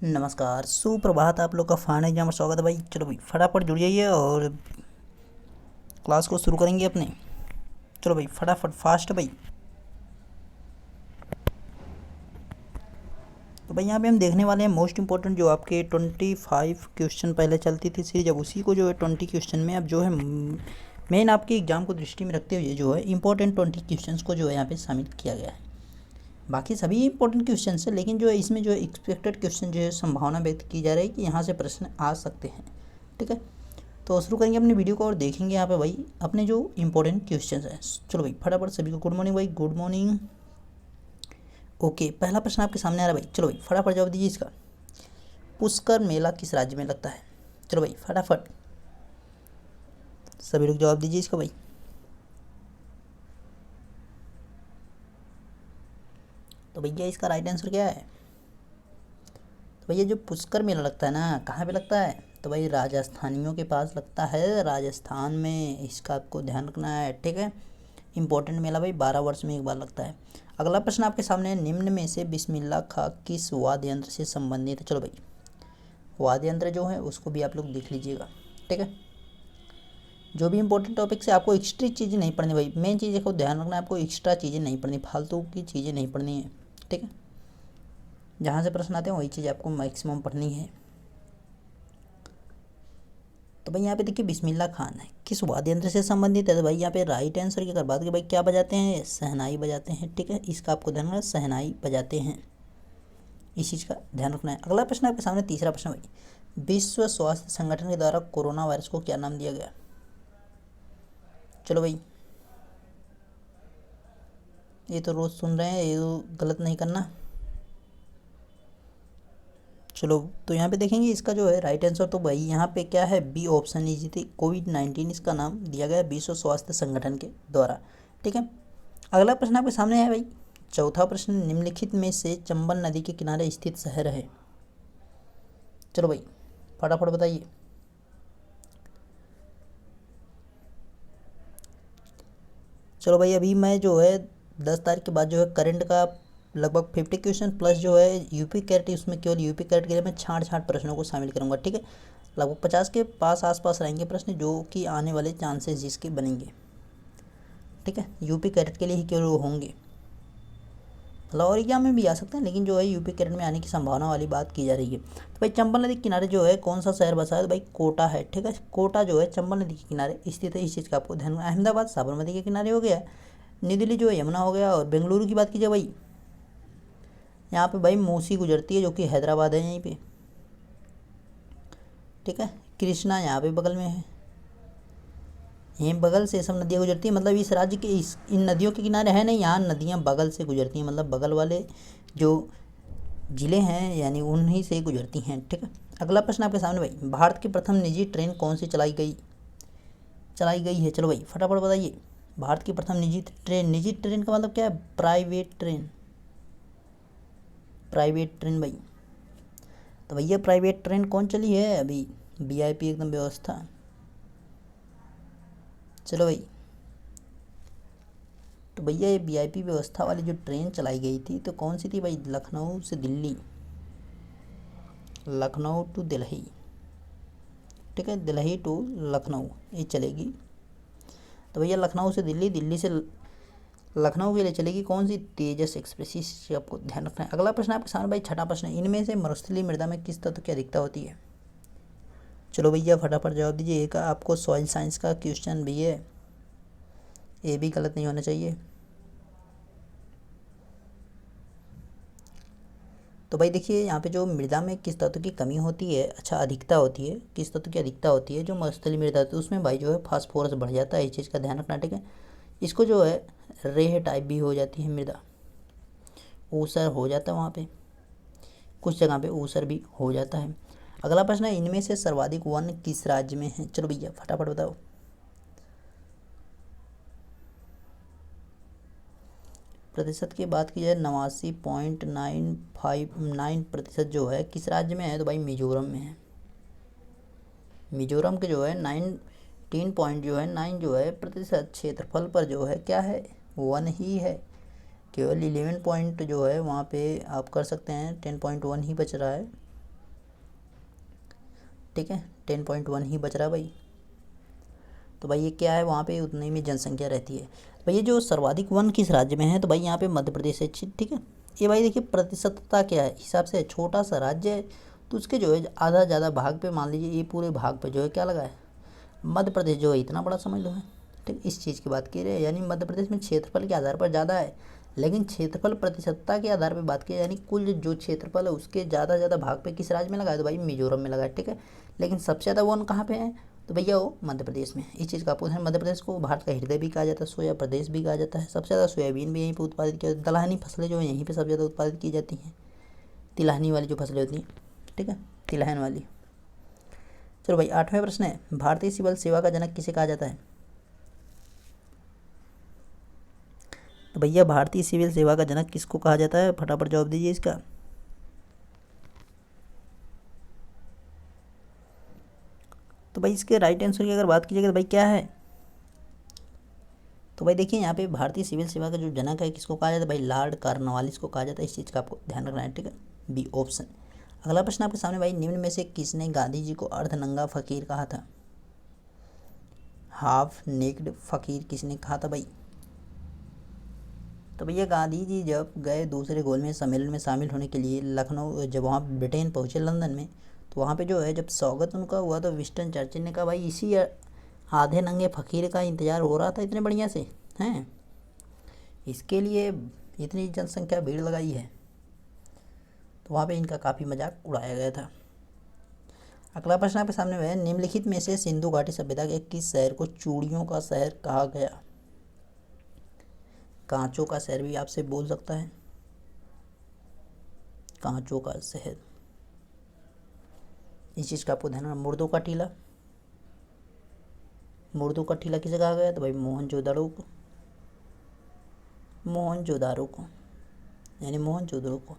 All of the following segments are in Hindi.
नमस्कार, सुप्रभात। आप लोग का फाइनल एग्जाम में स्वागत है भाई। चलो भाई फटाफट जुड़ जाइए और क्लास को शुरू करेंगे अपने। चलो भाई फटाफट फास्ट भाई। तो भाई यहाँ पे हम देखने वाले हैं मोस्ट इंपॉर्टेंट जो आपके 25 क्वेश्चन पहले चलती थी सीरीज, अब उसी को जो है 20 क्वेश्चन में अब जो है मेन आपके एग्जाम को दृष्टि में रखते हुए जो है इंपॉर्टेंट 20 क्वेश्चन को जो है यहाँ पे शामिल किया गया है। बाकी सभी इंपॉर्टेंट क्वेश्चन है, लेकिन जो है इसमें जो है एक्सपेक्टेड क्वेश्चन जो है संभावना व्यक्त की जा रही है कि यहाँ से प्रश्न आ सकते हैं। ठीक है, तो शुरू करेंगे अपनी वीडियो को और देखेंगे यहाँ पे भाई अपने जो इंपॉर्टेंट क्वेश्चन हैं। चलो भाई फटाफट सभी को गुड मॉर्निंग भाई, गुड मॉर्निंग। ओके, पहला प्रश्न आपके सामने आ रहा है भाई। चलो भाई फटाफट जवाब दीजिए इसका। पुष्कर मेला किस राज्य में लगता है? चलो भाई फटाफट सभी लोग जवाब दीजिए इसका भाई। तो भैया इसका राइट आंसर क्या है? तो भैया जो पुष्कर मेला लगता है ना, कहाँ पे लगता है? तो भाई राजस्थानियों के पास लगता है, राजस्थान में। इसका आपको ध्यान रखना है। ठीक है, इंपॉर्टेंट मेला भाई 12 वर्ष में एक बार लगता है। अगला प्रश्न आपके सामने है, निम्न में से बिस्मिल्लाह खां किस वाद्य यंत्र से संबंधित है? चलो भाई वाद्य यंत्र जो है उसको भी आप लोग देख लीजिएगा। ठीक है, जो भी इंपॉर्टेंट टॉपिक से आपको एक्स्ट्रा चीज़ें नहीं पढ़नी भाई, मेन चीज़ें को ध्यान रखना है, आपको एक्स्ट्रा चीज़ें नहीं पढ़नी, फालतू की चीज़ें नहीं पढ़नी है। ठीक है, जहाँ से प्रश्न आते हैं वही चीज़ आपको मैक्सिमम पढ़नी है। तो भाई यहाँ पे देखिए बिस्मिल्लाह खान है, किस वाद्य यंत्र से संबंधित है? तो भाई यहाँ पे राइट आंसर की अगर बात करें भाई क्या बजाते हैं? शहनाई बजाते हैं। ठीक है, इसका आपको ध्यान रखना है, शहनाई बजाते हैं, इस चीज़ का ध्यान रखना है। अगला प्रश्न आपके सामने तीसरा प्रश्न भाई, विश्व स्वास्थ्य संगठन के द्वारा कोरोना वायरस को क्या नाम दिया गया? चलो भाई ये तो रोज़ सुन रहे हैं, ये तो गलत नहीं करना। चलो तो यहाँ पे देखेंगे इसका जो है राइट आंसर, तो भाई यहाँ पे क्या है, बी ऑप्शन इजी थी। कोविड-19 इसका नाम दिया गया विश्व स्वास्थ्य संगठन के द्वारा। ठीक है, अगला प्रश्न आपके सामने है भाई चौथा प्रश्न, निम्नलिखित में से चंबल नदी के किनारे स्थित शहर है? चलो भाई फटाफट बताइए। चलो भाई अभी मैं जो है 10 तारीख के बाद जो है करंट का लगभग 50 क्वेश्चन प्लस जो है यूपी कैट, उसमें केवल यूपी कैट के लिए मैं छाँट प्रश्नों को शामिल करूँगा। ठीक है, लगभग 50 के पास आसपास रहेंगे प्रश्न जो कि आने वाले चांसेस जिसके बनेंगे। ठीक है, यूपी कैट के लिए ही केवल वो होंगे, मतलब और एग्जाम में भी आ सकते हैं, लेकिन जो है यूपी कैट में आने की संभावना वाली बात की जा रही है। तो भाई चंबल नदी के किनारे जो है कौन सा शहर बसा है? तो भाई कोटा है। ठीक है, कोटा जो है चंबल नदी के किनारे स्थित है, इस चीज़ का आपको ध्यान। अहमदाबाद साबरमती के किनारे हो गया, न्यू दिल्ली जो है यमुना हो गया, और बेंगलुरु की बात कीजिए भाई यहाँ पे भाई मूसी गुजरती है जो कि हैदराबाद है यहीं पे। ठीक है, कृष्णा यहाँ पे बगल में है, यहीं बगल से सब नदियाँ गुजरती हैं, मतलब इस राज्य के इन नदियों के किनारे है नहीं, यहाँ नदियाँ बगल से गुजरती हैं, मतलब बगल वाले जो ज़िले हैं यानी उन्हीं से गुजरती हैं। ठीक है, अगला प्रश्न आपके सामने भाई, भारत की प्रथम निजी ट्रेन कौन सी चलाई गई है? चलो भाई फटाफट बताइए। भारत की प्रथम निजी ट्रेन का मतलब क्या है? प्राइवेट ट्रेन भाई। तो भैया प्राइवेट ट्रेन कौन चली है अभी? वीआईपी एकदम व्यवस्था। चलो भाई, तो भैया ये वीआईपी व्यवस्था वाली जो ट्रेन चलाई गई थी तो कौन सी थी भाई? लखनऊ से दिल्ली, लखनऊ टू दिल्ली। ठीक है, दिल्ली टू लखनऊ ये चलेगी। तो भैया लखनऊ से दिल्ली, दिल्ली से लखनऊ के लिए चलेगी कौन सी? तेजस एक्सप्रेस, इस चीज़ आपको ध्यान रखना है। अगला प्रश्न आपके सामने भाई छठा प्रश्न, इनमें से मरुस्थलीय मृदा में किस तत्व की अधिकता होती है? चलो भैया फटाफट जवाब दीजिए। एक आपको सॉइल साइंस का क्वेश्चन भी है, ये भी गलत नहीं होना चाहिए। तो भाई देखिए यहाँ पे जो मृदा में किस तत्व की कमी होती है, अच्छा अधिकता होती है, किस तत्व की अधिकता होती है? जो मरुस्थलीय मृदा होती है उसमें भाई जो है फास्फोरस बढ़ जाता है, इस चीज़ का ध्यान रखना। ठीक है, इसको जो है रेह टाइप भी हो जाती है मृदा, ऊसर हो जाता है वहाँ पे, कुछ जगह पे ऊसर भी हो जाता है। अगला प्रश्न है, इनमें से सर्वाधिक वन किस राज्य में है? चलो भैया फटाफट बताओ। प्रतिशत की बात की जाए 89.959% जो है किस राज्य में है? तो भाई मिजोरम में है। मिजोरम के जो है 19 जो है प्रतिशत क्षेत्रफल पर जो है क्या है? 1 ही है। केवल 11 पॉइंट जो है वहाँ पे आप कर सकते हैं, 10.1 ही बच रहा है। ठीक है, 10.1 ही बच रहा भाई। तो भाई ये क्या है, वहाँ पे उतनी में जनसंख्या रहती है। भाई ये जो सर्वाधिक वन किस राज्य में है, तो भाई यहाँ पे मध्य प्रदेश है। ठीक है, ये भाई देखिए प्रतिशतता क्या है हिसाब से, छोटा सा राज्य है तो उसके जो है आधा ज़्यादा भाग पे मान लीजिए ये पूरे भाग पे जो है क्या लगा है, मध्य प्रदेश जो है इतना बड़ा समझ लो है। ठीक, इस चीज़ की बात की रहे, यानी मध्य प्रदेश में क्षेत्रफल के आधार पर ज़्यादा है, लेकिन क्षेत्रफल प्रतिशतता के आधार पर बात की यानी कुल जो क्षेत्रफल है उसके ज़्यादा भाग पे किस राज्य में लगा है, तो भाई मिजोरम में लगा है। ठीक है, लेकिन सबसे ज़्यादा वन कहाँ पे है, तो भैया वो मध्य प्रदेश में। इस चीज़ का आपको ध्यान, मध्य प्रदेश को भारत का हृदय भी कहा जाता है, सोया प्रदेश भी कहा जाता है। सबसे ज़्यादा सोयाबीन भी यहीं पर उत्पादित किया जाता है, दलहनी फसलें जो है यहीं पर सबसे ज़्यादा उत्पादित की जाती हैं, तिलहनी वाली जो फसलें होती हैं। ठीक है, तिलहन वाली। चलो भाई 8वां प्रश्न है, भारतीय सिविल सेवा का जनक किसे कहा जाता है, तो भैया भारतीय सिविल सेवा का जनक किसको कहा जाता है, फटाफट जवाब दीजिए इसका। तो भाई इसके राइट आंसर की अगर बात कीजिएगा तो भाई क्या है, तो भाई देखिए यहाँ पे भारतीय सिविल सेवा का जो जनक है किसको कहा जाता है, भाई लॉर्ड कॉर्नवालिस को कहा जाता है। इस चीज़ का आपको ध्यान रखना है। ठीक है, बी ऑप्शन। अगला प्रश्न आपके सामने, भाई निम्न में से किसने गांधी जी को अर्धनंगा फकीर कहा था, हाफ नेक्ड फकीर किसने कहा था भाई, तो भैया गांधी जी जब गए दूसरे गोलमेज सम्मेलन में शामिल होने के लिए लखनऊ, जब वहाँ ब्रिटेन पहुँचे लंदन में, तो वहाँ पे जो है जब स्वागत उनका हुआ तो विंस्टन चर्चिल ने कहा भाई इसी आधे नंगे फ़कीर का इंतज़ार हो रहा था इतने बढ़िया से हैं, इसके लिए इतनी जनसंख्या भीड़ लगाई है, तो वहाँ पे इनका काफ़ी मजाक उड़ाया गया था। अगला प्रश्न आपके सामने है, निम्नलिखित में से सिंधु घाटी सभ्यता के किस शहर को चूड़ियों का शहर कहा गया, कांचों का शहर भी आपसे बोल सकता है, कांचों का शहर। इस चीज़ का आपको ध्यान रखना। मुर्दों का टीला, मुर्दों का टीला किसे कहा गया, तो भाई मोहनजोदड़ो को, मोहनजोदारो को, यानी मोहनजोदड़ो को।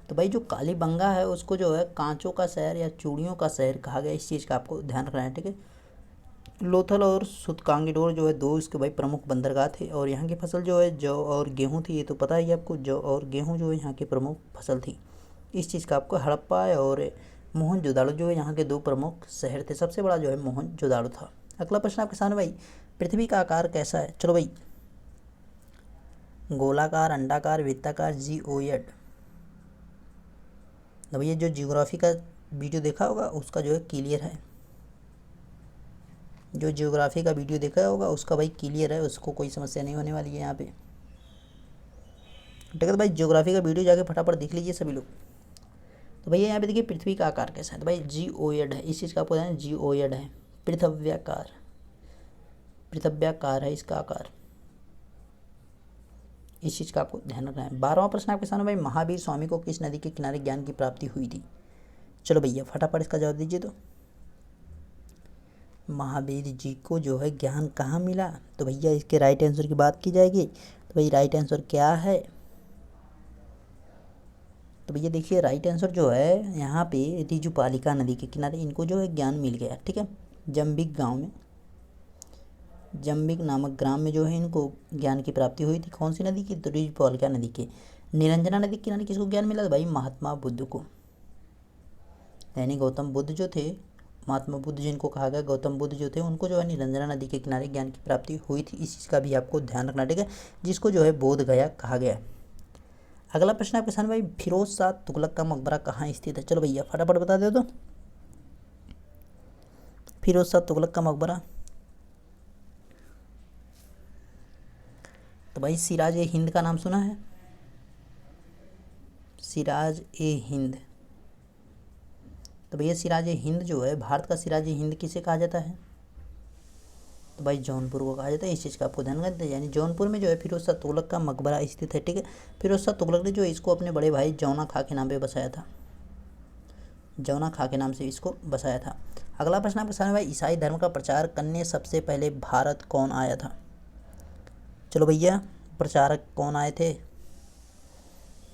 तो भाई जो कालीबंगा है उसको जो है कांचों का शहर या चूड़ियों का शहर कहा गया। इस चीज़ का आपको ध्यान रखना है। ठीक है, लोथल और सुतकांगीडोर जो है दो इसके भाई प्रमुख बंदरगाह थे, और यहाँ की फसल जो है जौ और गेहूँ थी, ये तो पता ही है आपको, जौ और गेहूँ जो है यहाँ की प्रमुख फसल थी। इस चीज़ का आपको हड़प्पा और मोहनजोदाड़ो जो है यहाँ के दो प्रमुख शहर थे, सबसे बड़ा जो है मोहनजोदाड़ो था। अगला प्रश्न आपके सामने, भाई पृथ्वी का आकार कैसा है, चलो भाई गोलाकार, अंडाकार, वृत्ताकार, जियोइड। तो भैया जो जियोग्राफी का वीडियो देखा होगा उसका जो है क्लियर है, जो जियोग्राफी का वीडियो देखा होगा उसका भाई क्लियर है, उसको कोई समस्या नहीं होने वाली है यहाँ पे। ठीक है, तो भाई जियोग्राफी का वीडियो जाके फटाफट देख लीजिए सभी लोग। तो भैया यहाँ पे देखिए पृथ्वी का आकार कैसा है, तो भाई जियोइड है। इस चीज़ का आपको ध्यान, जियोइड है, पृथ्व्याकार, पृथ्व्याकार है इसका आकार। इस चीज़ का आपको ध्यान रखना है। 12वां प्रश्न आपके सामने, भाई महावीर स्वामी को किस नदी के किनारे ज्ञान की प्राप्ति हुई थी, चलो भैया फटाफट इसका जवाब दीजिए। तो महावीर जी को जो है ज्ञान कहाँ मिला, तो भैया इसके राइट आंसर की बात की जाएगी, तो भाई राइट आंसर क्या है, तो भैया देखिए राइट आंसर जो है यहाँ पे रिजुपालिका नदी के किनारे इनको जो है ज्ञान मिल गया। ठीक है, जम्बिक गांव में, जम्बिक नामक ग्राम में जो है इनको ज्ञान की प्राप्ति हुई थी। कौन सी नदी की, तो रिजुपालिका नदी के। निरंजना नदी के किनारे किसको ज्ञान मिला, भाई महात्मा बुद्ध को, यानी गौतम बुद्ध जो थे, महात्मा बुद्ध जिनको कहा गया गौतम बुद्ध जो थे, उनको जो है निरंजना नदी के किनारे ज्ञान की प्राप्ति हुई थी। इस चीज़ का भी आपको ध्यान रखना। ठीक है, जिसको जो है बोध गया कहा गया। अगला प्रश्न आपके सामने, भाई फिरोज शाह तुगलक का मकबरा कहाँ स्थित है, चलो भैया फटाफट बता दो। तो फिरोज शाह तुगलक का मकबरा, तो भाई सिराज ए हिंद का नाम सुना है, सिराज ए हिंद। तो भैया सिराज ए हिंद जो है, भारत का सिराज ए हिंद किसे कहा जाता है, तो भाई जौनपुर को कहा जाता है। इस चीज़ का आपको ध्यान रखना है, यानी जौनपुर में जो है फिरोज शाह तुगलक का मकबरा स्थित है। ठीक है, फिरोज शाह तुगलक ने जो इसको अपने बड़े भाई जौना खां के नाम पे बसाया था, जौना खां के नाम से इसको बसाया था। अगला प्रश्न आपके सामने, भाई ईसाई धर्म का प्रचार करने सबसे पहले भारत कौन आया था, चलो भैया प्रचारक कौन आए थे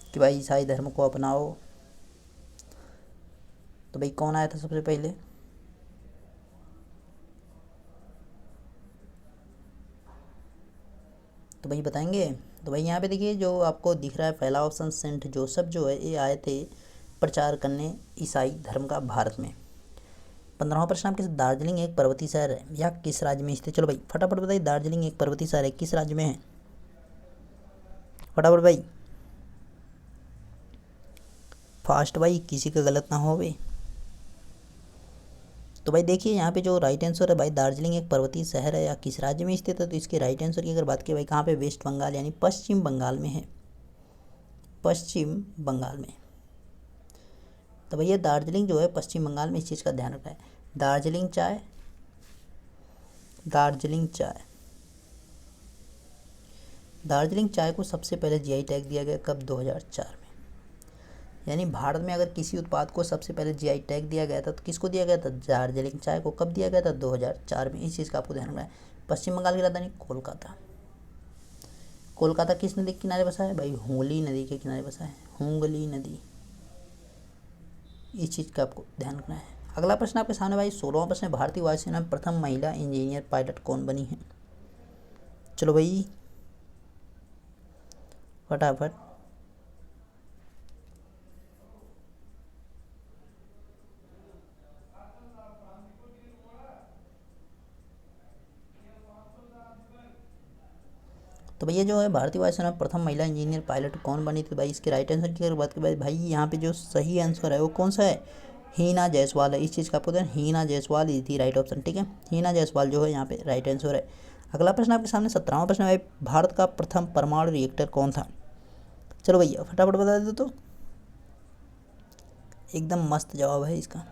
कि भाई ईसाई धर्म को अपनाओ, तो भाई कौन आया था सबसे पहले, तो भाई बताएंगे। तो भाई यहाँ पे देखिए जो आपको दिख रहा है पहला ऑप्शन, सेंट जोसेफ जो है ये आए थे प्रचार करने ईसाई धर्म का भारत में। 15वां प्रश्न आपके, दार्जिलिंग एक पर्वतीय शहर है या किस राज्य में स्थित? चलो भाई फटाफट बताइए, दार्जिलिंग एक पर्वतीय शहर है, किस राज्य में है? फटाफट भाई, फास्ट भाई, किसी का गलत ना हो भाई। तो भाई देखिए यहाँ पे जो राइट आंसर है भाई, दार्जिलिंग एक पर्वतीय शहर है या किस राज्य में स्थित है, तो इसके राइट आंसर की अगर बात की भाई, कहाँ पे? वेस्ट बंगाल यानी पश्चिम बंगाल में है, पश्चिम बंगाल में। तो भैया दार्जिलिंग जो है पश्चिम बंगाल में, इस चीज़ का ध्यान रखना है। दार्जिलिंग चाय, दार्जिलिंग चाय, दार्जिलिंग चाय को सबसे पहले जीआई टैग दिया गया कब? 2004 में। यानी भारत में अगर किसी उत्पाद को सबसे पहले जीआई टैग दिया गया था तो किसको दिया गया था? दार्जिलिंग चाय को। कब दिया गया था? 2004 में। इस चीज़ का आपको ध्यान रखना है। पश्चिम बंगाल की राजधानी कोलकाता। कोलकाता किस नदी के किनारे बसा है भाई? हुगली नदी के किनारे बसा है, हुगली नदी। इस चीज़ का आपको ध्यान रखना है। अगला प्रश्न आपके सामने भाई 16वां प्रश्न है, भारतीय वायुसेना में प्रथम महिला इंजीनियर पायलट कौन बनी है? चलो भाई फटाफट, तो भैया जो है भारतीय वायुसेना में प्रथम महिला इंजीनियर पायलट कौन बनी थी भाई? इसके राइट आंसर की अगर बात करें भाई, यहाँ पे जो सही आंसर है वो कौन सा है? हीना जायसवाल है। इस चीज़ का आपको ध्यान, हीना जायसवाल ही थी राइट ऑप्शन, ठीक है। हीना जायसवाल जो है यहाँ पे राइट आंसर है। अगला प्रश्न आपके सामने 17वां प्रश्न है भाई, भारत का प्रथम परमाणु रिएक्टर कौन था? चलो भैया फटाफट बता दो तो। एकदम मस्त जवाब है इसका।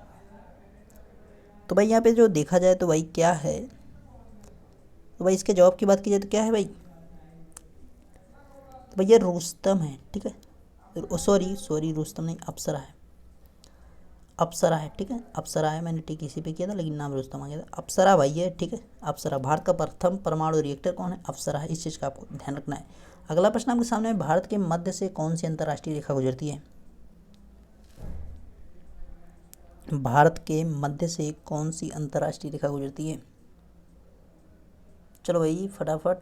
तो भाई यहाँ पे जो देखा जाए तो भाई क्या है, तो भाई इसके जवाब की बात की जाए तो क्या है भाई? तो भैया रुस्तम है, ठीक है। सॉरी रुस्तम नहीं, अप्सरा है, अप्सरा है, ठीक है। अप्सरा है, मैंने टिक इसी पे किया था लेकिन नाम रुस्तम आ गया था। अप्सरा भाई है, ठीक है। अप्सरा, भारत का प्रथम परमाणु रिएक्टर कौन है? अप्सरा है। इस चीज़ का आपको ध्यान रखना है। अगला प्रश्न आपके सामने है, भारत के मध्य से कौन सी अंतर्राष्ट्रीय रेखा गुजरती है? भारत के मध्य से कौन सी अंतर्राष्ट्रीय रेखा गुजरती है? चलो भाई फटाफट,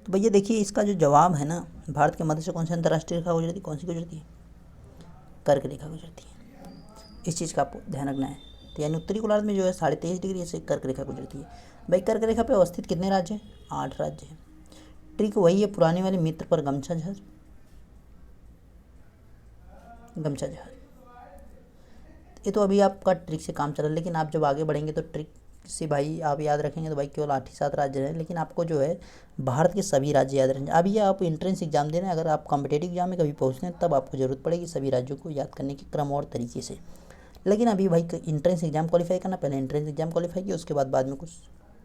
तो भैया देखिए इसका जो जवाब है ना, भारत के मध्य से कौन सी अंतर्राष्ट्रीय रेखा गुजरती है? कौन सी गुजरती है? कर्क रेखा गुजरती है। इस चीज़ का आपको ध्यान रखना है। तो यानी उत्तरी गोलार्ध में जो है 23.5 डिग्री से कर्क रेखा गुजरती है। भाई कर्क रेखा पे अवस्थित कितने राज्य हैं? 8 राज्य हैं। ट्रिक वही है पुराने वाले मित्र पर गमछा जहाज, गमछा जहाज। ये तो अभी आपका ट्रिक से काम चल रहा है, लेकिन आप जब आगे बढ़ेंगे तो ट्रिक से भाई आप याद रखेंगे तो भाई केवल 8 ही 7 राज्य हैं, लेकिन आपको जो है भारत के सभी राज्य याद रहेंगे। अभी आप एंट्रेंस एग्जाम दे रहे हैं, अगर आप कॉम्पिटेटिव एग्जाम में कभी पहुँचते हैं तब आपको ज़रूरत पड़ेगी सभी राज्यों को याद करने के क्रम और तरीके से। लेकिन अभी भाई एंट्रेंस एग्जाम क्वालिफाई करना, पहले एंट्रेंस एग्जाम क्वालिफाई किया, उसके बाद में कुछ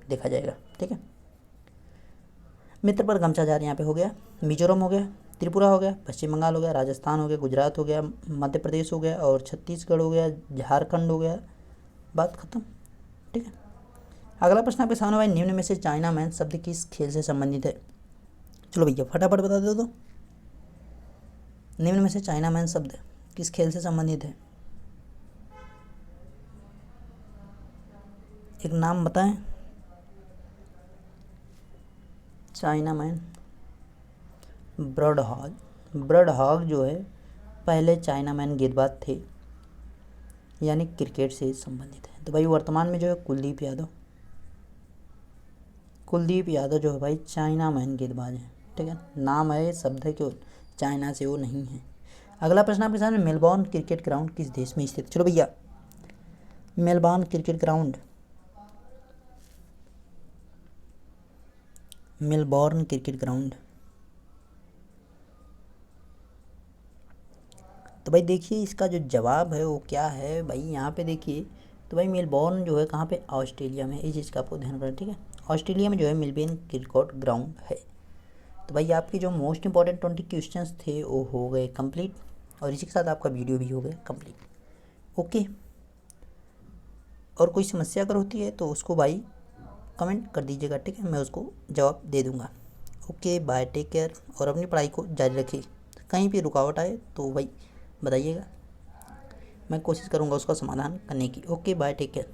देखा जाएगा, ठीक है। मित्र पर गमछा जहाज यहाँ पे हो गया, मिजोरम हो गया, त्रिपुरा हो गया, पश्चिम बंगाल हो गया, राजस्थान हो गया, गुजरात हो गया, मध्य प्रदेश हो गया और छत्तीसगढ़ हो गया, झारखंड हो गया। बात खत्म, ठीक है। अगला प्रश्न आपके सामने भाई, निम्न में से चाइना मैन शब्द किस खेल से संबंधित है? चलो भैया फटाफट बता दो तो। निम्न में से चाइना मैन शब्द किस खेल से संबंधित है? एक नाम बताएं। Chinaman, Brad Hogg. Brad Hogg जो है पहले चाइना मैन गेंदबाज थे, यानी क्रिकेट से संबंधित है। तो भाई वर्तमान में जो है कुलदीप यादव, कुलदीप यादव जो है भाई चाइना मैन गेंदबाज है, ठीक है। नाम है, शब्द है, क्यों चाइना से वो नहीं है। अगला प्रश्न आपके सामने, मेलबॉर्न क्रिकेट ग्राउंड किस देश में स्थित? चलो भैया Melbourne cricket ground, Melbourne cricket ground. तो भाई देखिए इसका जो जवाब है वो क्या है भाई, यहाँ पे देखिए तो भाई मेलबॉर्न जो है कहाँ पे? ऑस्ट्रेलिया में। इस चीज़ का आपको ध्यान रखना, ठीक है। ऑस्ट्रेलिया में जो है मेलबर्न क्रिकेट ग्राउंड है। तो भाई आपके जो मोस्ट इंपॉर्टेंट 20 क्वेश्चंस थे वो हो गए कंप्लीट, और इसी के साथ आपका वीडियो भी हो गया कंप्लीट, ओके। और कोई समस्या अगर होती है तो उसको भाई कमेंट कर दीजिएगा, ठीक है, मैं उसको जवाब दे दूँगा। ओके बाय, टेक केयर, और अपनी पढ़ाई को जारी रखिए। कहीं भी रुकावट आए तो भाई बताइएगा, मैं कोशिश करूँगा उसका समाधान करने की। Okay bye, take care.